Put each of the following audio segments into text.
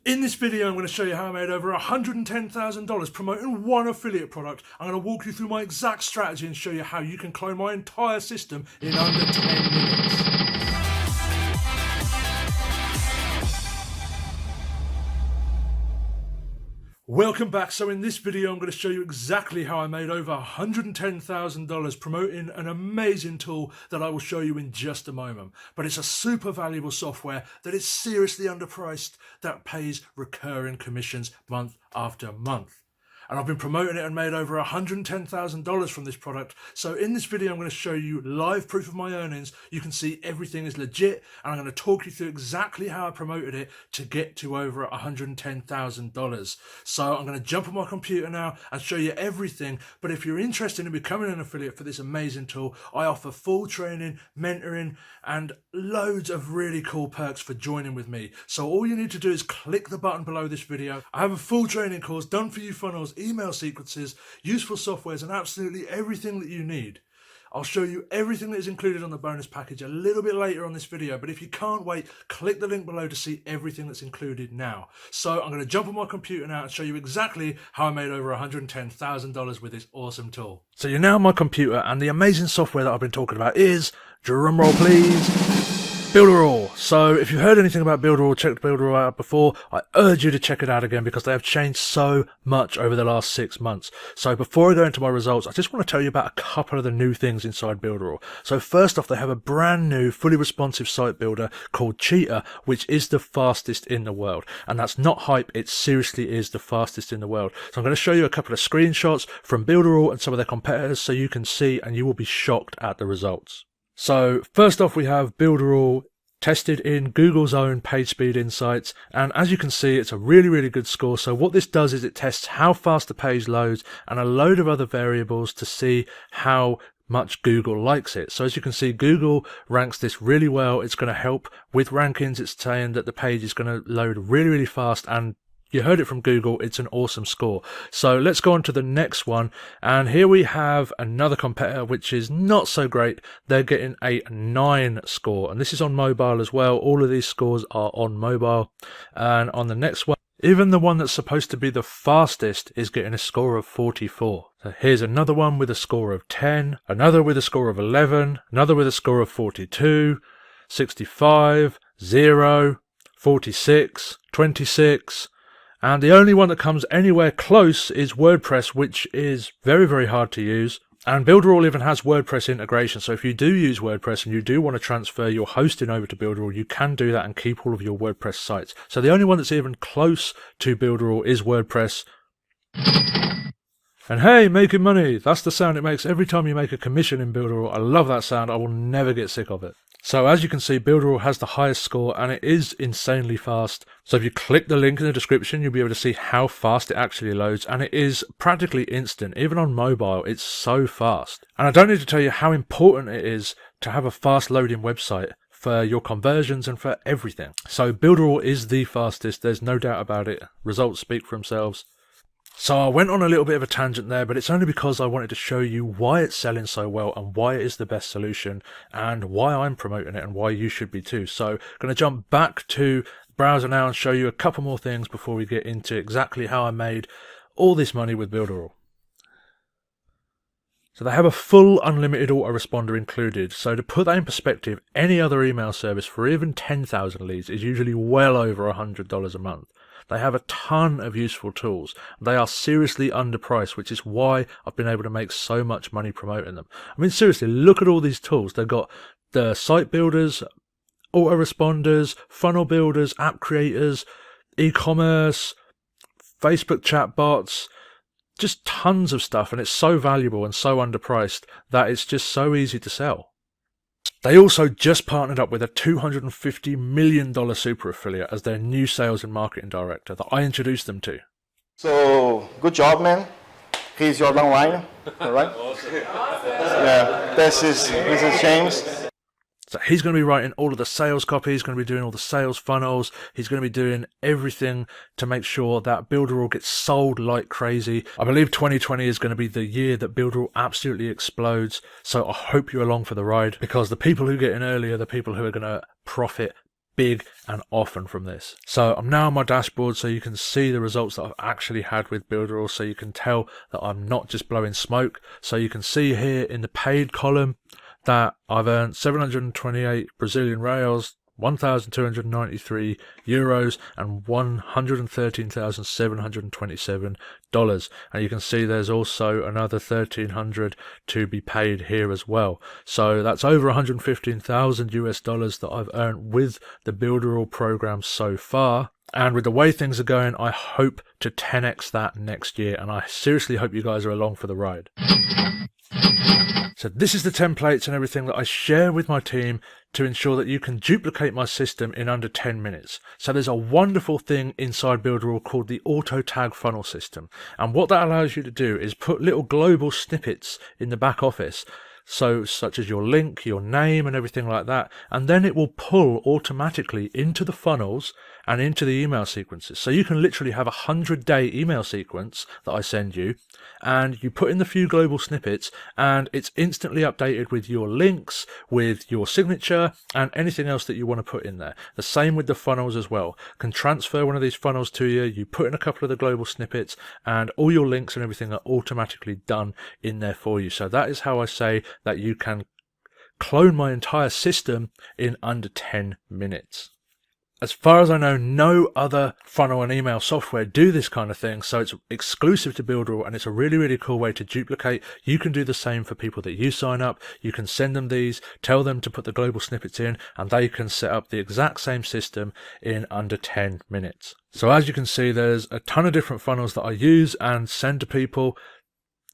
In this video, I'm going to show you how I made over $110,000 promoting one affiliate product. I'm going to walk you through my exact strategy and show you how you can clone my entire system in under 10 minutes. Welcome back. So in this video, I'm going to show you exactly how I made over $110,000 promoting an amazing tool that I will show you in just a moment. But it's a super valuable software that is seriously underpriced, that pays recurring commissions month after month. And I've been promoting it and made over $110,000 from this product. So in this video, I'm going to show you live proof of my earnings. You can see everything is legit, and I'm going to talk you through exactly how I promoted it to get to over $110,000. So I'm going to jump on my computer now and show you everything. But if you're interested in becoming an affiliate for this amazing tool, I offer full training, mentoring, and loads of really cool perks for joining with me. So all you need to do is click the button below this video. I have a full training course done for you, funnels, email sequences, useful softwares, and absolutely everything that you need. I'll show you everything that is included on the bonus package a little bit later on this video, but if you can't wait, click the link below to see everything that's included now. So I'm going to jump on my computer now and show you exactly how I made over $110,000 with this awesome tool. So you're now on my computer, and the amazing software that I've been talking about is, drumroll please, Builderall. So if you've heard anything about Builderall, checked Builderall out before, I urge you to check it out again because they have changed so much over the last 6 months. So before I go into my results, I just want to tell you about a couple of the new things inside Builderall. So first off, they have a brand new fully responsive site builder called Cheetah, which is the fastest in the world. And that's not hype, it seriously is the fastest in the world. So I'm going to show you a couple of screenshots from Builderall and some of their competitors so you can see, and you will be shocked at the results. So first off, we have Builderall tested in Google's own PageSpeed Insights, and as you can see, it's a really good score. So what this does is it tests how fast the page loads and a load of other variables to see how much Google likes it. So as you can see, Google ranks this really well. It's going to help with rankings. It's saying that the page is going to load really fast, and you heard it from Google, it's an awesome score. So let's go on to the next one. And here we have another competitor, which is not so great. They're getting a 9 score. And this is on mobile as well. All of these scores are on mobile. And on the next one, even the one that's supposed to be the fastest is getting a score of 44. So here's another one with a score of 10, another with a score of 11, another with a score of 42, 65, 0, 46, 26, and the only one that comes anywhere close is WordPress, which is very hard to use. And Builderall even has WordPress integration. So if you do use WordPress and you do want to transfer your hosting over to Builderall, you can do that and keep all of your WordPress sites. So the only one that's even close to Builderall is WordPress. And hey, making money. That's the sound it makes every time you make a commission in Builderall. I love that sound. I will never get sick of it. So as you can see, Builderall has the highest score, and it is insanely fast. So if you click the link in the description, you'll be able to see how fast it actually loads, and it is practically instant. Even on mobile, it's so fast. And I don't need to tell you how important it is to have a fast loading website for your conversions and for everything. So Builderall is the fastest, there's no doubt about it. Results speak for themselves. So I went on a little bit of a tangent there, but it's only because I wanted to show you why it's selling so well and why it is the best solution and why I'm promoting it and why you should be too. So I'm going to jump back to the browser now and show you a couple more things before we get into exactly how I made all this money with Builderall. So they have a full unlimited autoresponder included. So to put that in perspective, any other email service for even 10,000 leads is usually well over $100 a month. They have a ton of useful tools. They are seriously underpriced, which is why I've been able to make so much money promoting them. I mean, seriously, look at all these tools. They've got the site builders, autoresponders, funnel builders, app creators, e-commerce, Facebook chatbots, just tons of stuff. And it's so valuable and so underpriced that it's just so easy to sell. They also just partnered up with a $250 million super affiliate as their new sales and marketing director that I introduced them to. So, good job, man. He's your online, all right? Awesome. Yeah, this is James. So he's going to be writing all of the sales copy, he's going to be doing all the sales funnels, he's going to be doing everything to make sure that Builderall gets sold like crazy. I believe 2020 is going to be the year that Builderall absolutely explodes, so I hope you're along for the ride, because the people who get in early are the people who are going to profit big and often from this. So I'm now on my dashboard, so you can see the results that I've actually had with Builderall, so you can tell that I'm not just blowing smoke. So you can see here in the paid column that I've earned 728 Brazilian reals, 1,293 euros, and $113,727. And you can see there's also another 1,300 to be paid here as well. So that's over 115,000 US dollars that I've earned with the Builderall program so far. And with the way things are going, I hope to 10x that next year, and I seriously hope you guys are along for the ride. So this is the templates and everything that I share with my team to ensure that you can duplicate my system in under 10 minutes. So there's a wonderful thing inside Builderall called the auto tag funnel system. And what that allows you to do is put little global snippets in the back office, so such as your link, your name and everything like that, and then it will pull automatically into the funnels and into the email sequences. So you can literally have a 100-day email sequence that I send you, and you put in the few global snippets and it's instantly updated with your links, with your signature and anything else that you want to put in there. The same with the funnels as well. Can transfer one of these funnels to you, you put in a couple of the global snippets and all your links and everything are automatically done in there for you. So that is how I say that you can clone my entire system in under 10 minutes. As far as I know, no other funnel and email software do this kind of thing, so it's exclusive to Builderall, and it's a really, really cool way to duplicate. You can do the same for people that you sign up. You can send them these, tell them to put the global snippets in, and they can set up the exact same system in under 10 minutes. So as you can see, there's a ton of different funnels that I use and send to people.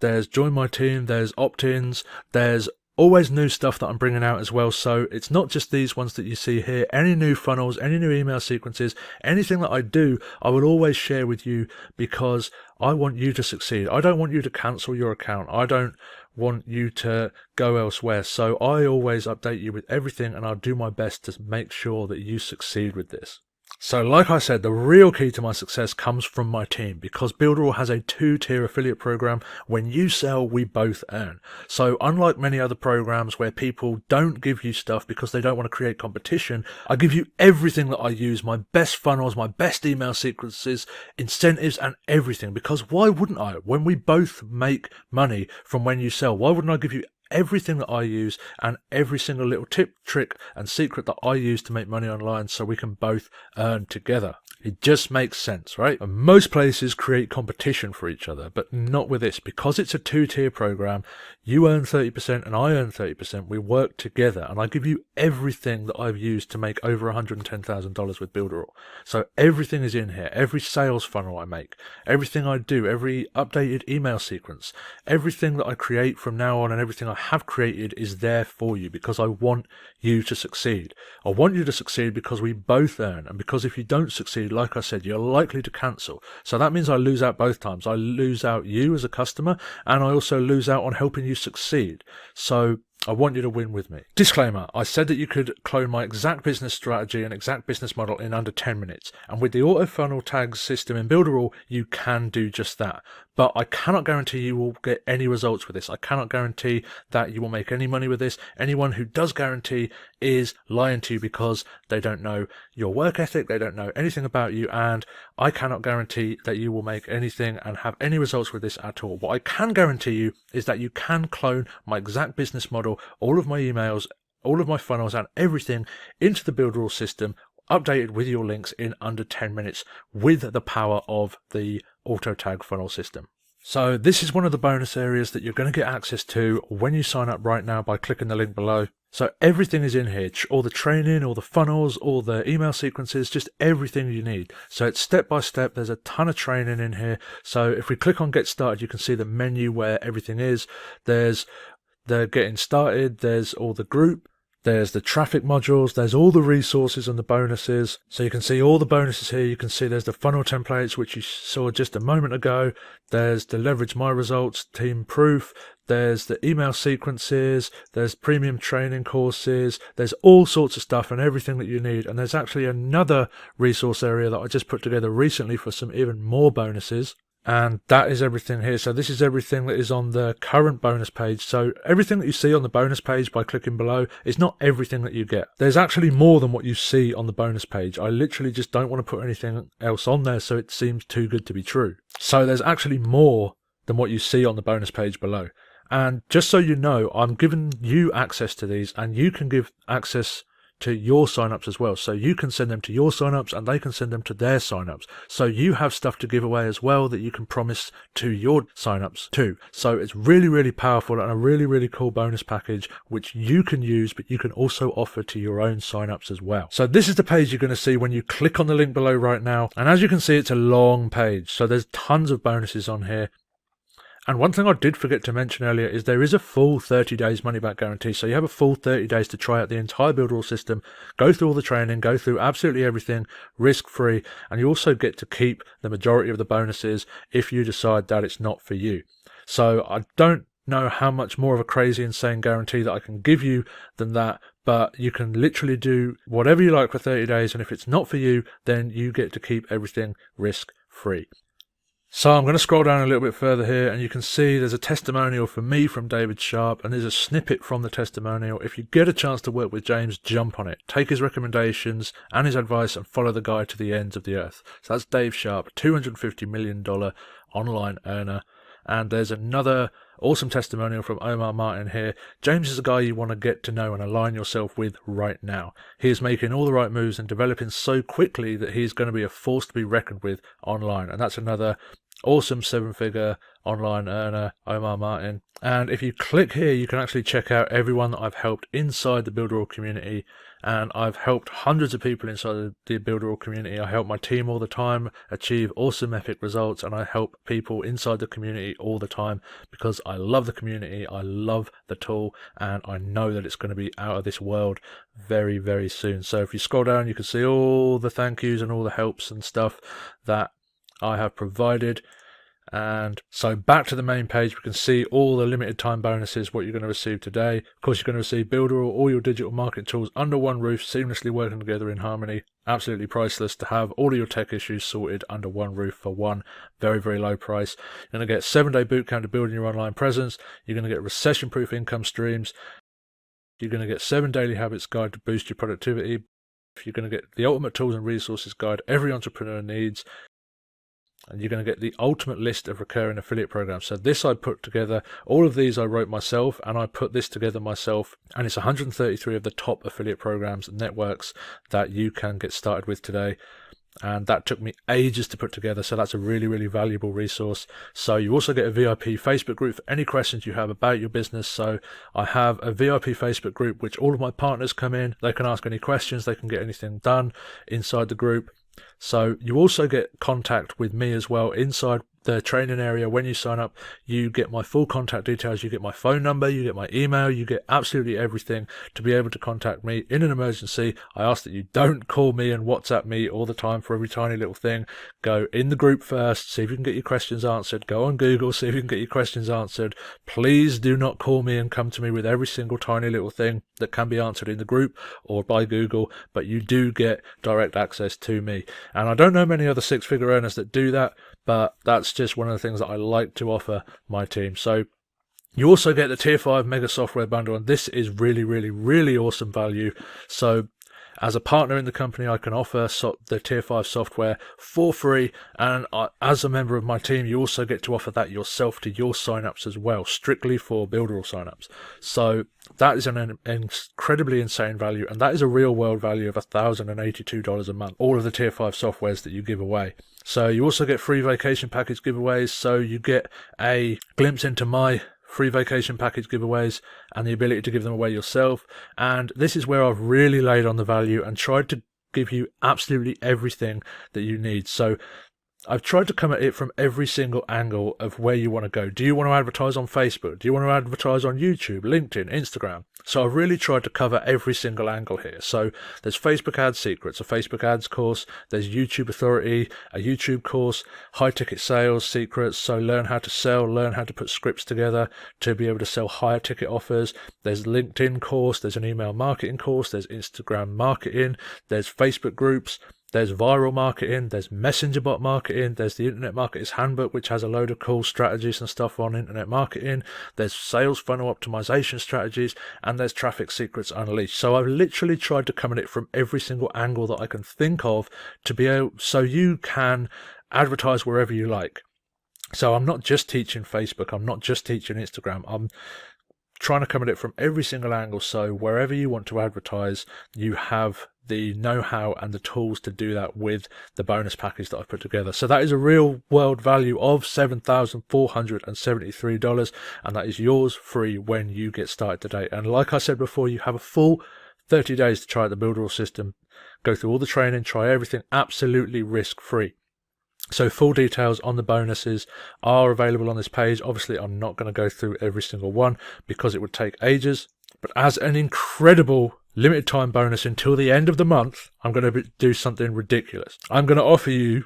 There's join my team, there's opt-ins, there's always new stuff that I'm bringing out as well. So it's not just these ones that you see here. Any new funnels, any new email sequences, anything that I do, I will always share with you because I want you to succeed. I don't want you to cancel your account. I don't want you to go elsewhere. So I always update you with everything, and I'll do my best to make sure that you succeed with this. So like I said, the real key to my success comes from my team, because Builderall has a 2-tier affiliate program. When you sell, we both earn. So unlike many other programs where people don't give you stuff because they don't want to create competition, I give you everything that I use, my best funnels, my best email sequences, incentives and everything, because why wouldn't I? When we both make money from when you sell, why wouldn't I give you everything that I use and every single little tip, trick and secret that I use to make money online, so we can both earn together? It just makes sense, right? And most places create competition for each other, but not with this. Because it's a 2-tier program, you earn 30% and I earn 30%. We work together, and I give you everything that I've used to make over $110,000 with Builderall. So everything is in here. Every sales funnel I make, everything I do, every updated email sequence, everything that I create from now on and everything I have created is there for you, because I want you to succeed. I want you to succeed because we both earn, and because if you don't succeed, like I said, you're likely to cancel. So that means I lose out both times. I lose out you as a customer, and I also lose out on helping you succeed. So I want you to win with me. Disclaimer, I said that you could clone my exact business strategy and exact business model in under 10 minutes. And with the auto funnel tags system in Builderall, you can do just that. But I cannot guarantee you will get any results with this. I cannot guarantee that you will make any money with this. Anyone who does guarantee is lying to you, because they don't know your work ethic, they don't know anything about you, and I cannot guarantee that you will make anything and have any results with this at all. What I can guarantee you is that you can clone my exact business model, all of my emails, all of my funnels and everything into the Builderall system, updated with your links in under 10 minutes with the power of the auto tag funnel system. So this is one of the bonus areas that you're going to get access to when you sign up right now by clicking the link below. So everything is in here, all the training, all the funnels, all the email sequences, just everything you need. So it's step by step. There's a ton of training in here. So if we click on get started, you can see the menu where everything is. There's the getting started, there's all the group, there's the traffic modules, there's all the resources and the bonuses. So you can see all the bonuses here. You can see there's the funnel templates, which you saw just a moment ago. There's the leverage my results, team proof. There's the email sequences, there's premium training courses, there's all sorts of stuff and everything that you need. And there's actually another resource area that I just put together recently for some even more bonuses. And that is everything here. So this is everything that is on the current bonus page. So everything that you see on the bonus page by clicking below is not everything that you get. There's actually more than what you see on the bonus page. I literally just don't want to put anything else on there so it seems too good to be true. So there's actually more than what you see on the bonus page below. And just so you know, I'm giving you access to these, and you can give access to your signups as well. So you can send them to your signups and they can send them to their signups. So you have stuff to give away as well that you can promise to your signups too. So it's really, really powerful and a really, really cool bonus package which you can use, but you can also offer to your own signups as well. So this is the page you're going to see when you click on the link below right now. And as you can see, it's a long page. So there's tons of bonuses on here. And one thing I did forget to mention earlier is there is a full 30 days money back guarantee. So you have a full 30 days to try out the entire Builderall system, go through all the training, go through absolutely everything risk-free, and you also get to keep the majority of the bonuses if you decide that it's not for you. So I don't know how much more of a crazy, insane guarantee that I can give you than that, but you can literally do whatever you like for 30 days, and if it's not for you, then you get to keep everything risk-free. So I'm going to scroll down a little bit further here, and you can see there's a testimonial from me from David Sharp, and there's a snippet from the testimonial. If you get a chance to work with James, jump on it. Take his recommendations and his advice and follow the guy to the ends of the earth. So that's Dave Sharp, $250 million online earner. And there's another awesome testimonial from Omar Martin here. James is a guy you want to get to know and align yourself with right now. He is making all the right moves and developing so quickly that he's going to be a force to be reckoned with online. And that's another awesome 7-figure online earner, Omar Martin. And if you click here, you can actually check out everyone that I've helped inside the Builderall community. And I've helped hundreds of people inside the Builderall community. I help my team all the time achieve awesome, epic results, and I help people inside the community all the time because I love the community, I love the tool, and I know that it's going to be out of this world very, very soon. So if you scroll down, you can see all the thank yous and all the helps and stuff that I have provided. And so back to the main page, we can see all the limited time bonuses, what you're going to receive today. Of course, you're going to receive Builderall, all your digital marketing tools under one roof, seamlessly working together in harmony. Absolutely priceless to have all of your tech issues sorted under one roof for one very, very low price. You're going to get 7-day bootcamp to building your online presence. You're going to get recession-proof income streams. You're going to get 7 daily habits guide to boost your productivity. You're going to get the ultimate tools and resources guide every entrepreneur needs. And you're going to get the ultimate list of recurring affiliate programs. So this I put together, all of these I wrote myself, and I put this together myself. And it's 133 of the top affiliate programs and networks that you can get started with today. And that took me ages to put together, so that's a really, really valuable resource. So you also get a VIP Facebook group for any questions you have about your business. So I have a VIP Facebook group which all of my partners come in. They can ask any questions, they can get anything done inside the group. So you also get contact with me as well inside the training area. When you sign up, you get my full contact details, you get my phone number, you get my email, you get absolutely everything to be able to contact me in an emergency. I ask that you don't call me and WhatsApp me all the time for every tiny little thing. Go in the group first, see if you can get your questions answered. Go on Google, see if you can get your questions answered. Please do not call me and come to me with every single tiny little thing that can be answered in the group or by Google, but you do get direct access to me. And I don't know many other 6-figure earners that do that, but that's just one of the things that I like to offer my team. So you also get the Tier 5 Mega Software Bundle, and this is really, really, really awesome value. So as a partner in the company, I can offer the Tier 5 software for free, and as a member of my team, you also get to offer that yourself to your signups as well, strictly for Builderall signups. So that is an incredibly insane value, and that is a real world value of $1,082 a month, all of the Tier 5 softwares that you give away. So you also get free vacation package giveaways, so you get a glimpse into my free vacation package giveaways and the ability to give them away yourself. And this is where I've really laid on the value and tried to give you absolutely everything that you need. So I've tried to come at it from every single angle of where you want to go. Do you want to advertise on Facebook? Do you want to advertise on YouTube, LinkedIn, Instagram? So I've really tried to cover every single angle here. So there's Facebook Ads Secrets, a Facebook Ads course. There's YouTube Authority, a YouTube course, high ticket sales secrets. So learn how to sell, learn how to put scripts together to be able to sell higher ticket offers. There's LinkedIn course. There's an email marketing course. There's Instagram marketing. There's Facebook groups. There's viral marketing, there's messenger bot marketing, there's the Internet Marketer's Handbook, which has a load of cool strategies and stuff on internet marketing. There's sales funnel optimization strategies, and there's traffic secrets unleashed. So I've literally tried to come at it from every single angle that I can think of to be able, so you can advertise wherever you like. So I'm not just teaching Facebook, I'm not just teaching Instagram, I'm trying to come at it from every single angle, so wherever you want to advertise, you have the know-how and the tools to do that with the bonus package that I've put together. So that is a real world value of $7,473, and that is yours free when you get started today. And like I said before, you have a full 30 days to try the Builderall system, go through all the training, try everything absolutely risk-free. So full details on the bonuses are available on this page. Obviously, I'm not going to go through every single one because it would take ages. But as an incredible limited time bonus until the end of the month, I'm going to do something ridiculous. I'm going to offer you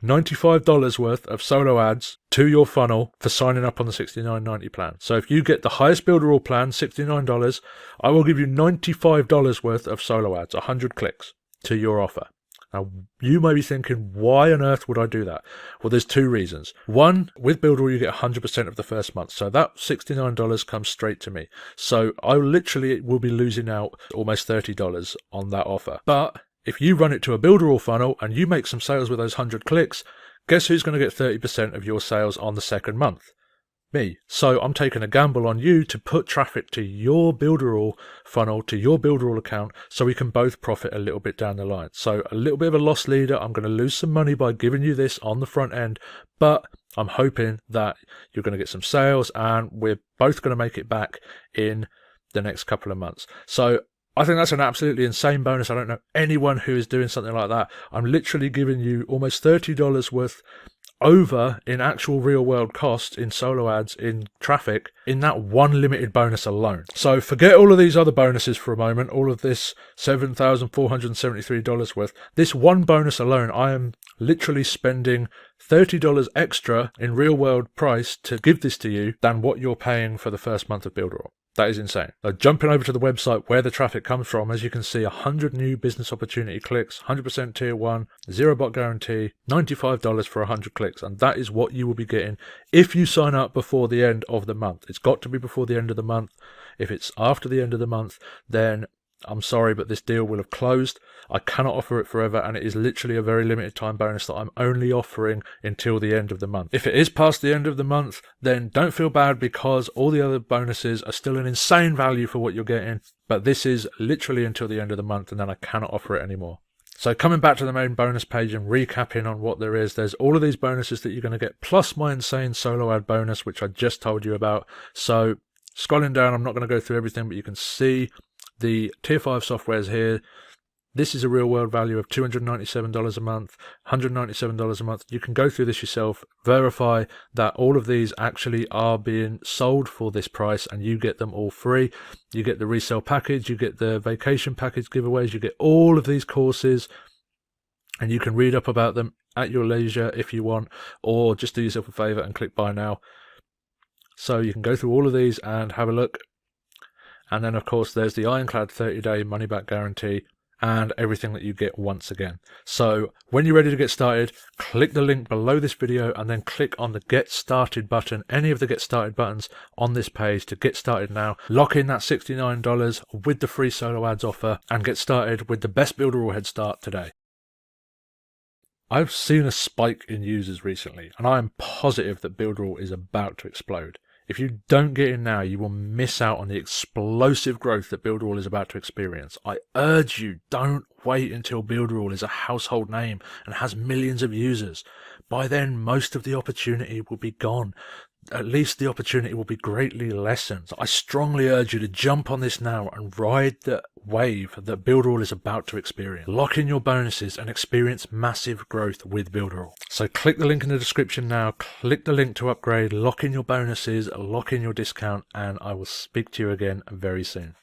$95 worth of solo ads to your funnel for signing up on the $69.90 plan. So if you get the highest Builderall plan, $69, I will give you $95 worth of solo ads, 100 clicks to your offer. Now, you may be thinking, why on earth would I do that? Well, there's two reasons. One, with Builderall, you get 100% of the first month. So that $69 comes straight to me. So I literally will be losing out almost $30 on that offer. But if you run it to a Builderall funnel and you make some sales with those 100 clicks, guess who's going to get 30% of your sales on the second month? Me. So I'm taking a gamble on you to put traffic to your Builderall funnel, to your Builderall account, so we can both profit a little bit down the line. So a little bit of a loss leader. I'm going to lose some money by giving you this on the front end, but I'm hoping that you're going to get some sales and we're both going to make it back in the next couple of months. So I think that's an absolutely insane bonus. I don't know anyone who is doing something like that. I'm literally giving you almost $30 worth over in actual real world cost in solo ads, in traffic, in that one limited bonus alone. So forget all of these other bonuses for a moment, all of this $7,473 worth. This one bonus alone, I am literally spending $30 extra in real world price to give this to you than what you're paying for the first month of Builderall. That is insane. So jumping over to the website where the traffic comes from, as you can see, 100 new business opportunity clicks, 100% tier 1, 0 bot guarantee, $95 for 100 clicks. And that is what you will be getting if you sign up before the end of the month. It's got to be before the end of the month. If it's after the end of the month, then I'm sorry, but this deal will have closed. I cannot offer it forever, and it is literally a very limited time bonus that I'm only offering until the end of the month. If it is past the end of the month, then don't feel bad because all the other bonuses are still an insane value for what you're getting, but this is literally until the end of the month, and then I cannot offer it anymore. So coming back to the main bonus page and recapping on what there is, there's all of these bonuses that you're going to get, plus my insane solo ad bonus, which I just told you about. So scrolling down, I'm not going to go through everything, but you can see the tier 5 softwares here. This is a real world value of $297 a month, $197 a month. You can go through this yourself, verify that all of these actually are being sold for this price, and you get them all free. You get the resale package, you get the vacation package giveaways, you get all of these courses, and you can read up about them at your leisure if you want, or just do yourself a favor and click buy now. So you can go through all of these and have a look. And then, of course, there's the ironclad 30-day money-back guarantee and everything that you get once again. So when you're ready to get started, click the link below this video and then click on the Get Started button, any of the Get Started buttons on this page to get started now. Lock in that $69 with the free solo ads offer and get started with the best Builderall head start today. I've seen a spike in users recently, and I am positive that Builderall is about to explode. If you don't get in now, you will miss out on the explosive growth that Builderall is about to experience. I urge you, don't wait until Builderall is a household name and has millions of users. By then, most of the opportunity will be gone. At least the opportunity will be greatly lessened. I strongly urge you to jump on this now and ride the wave that Builderall is about to experience. Lock in your bonuses and experience massive growth with Builderall. So click the link in the description now, click the link to upgrade, lock in your bonuses, lock in your discount, and I will speak to you again very soon.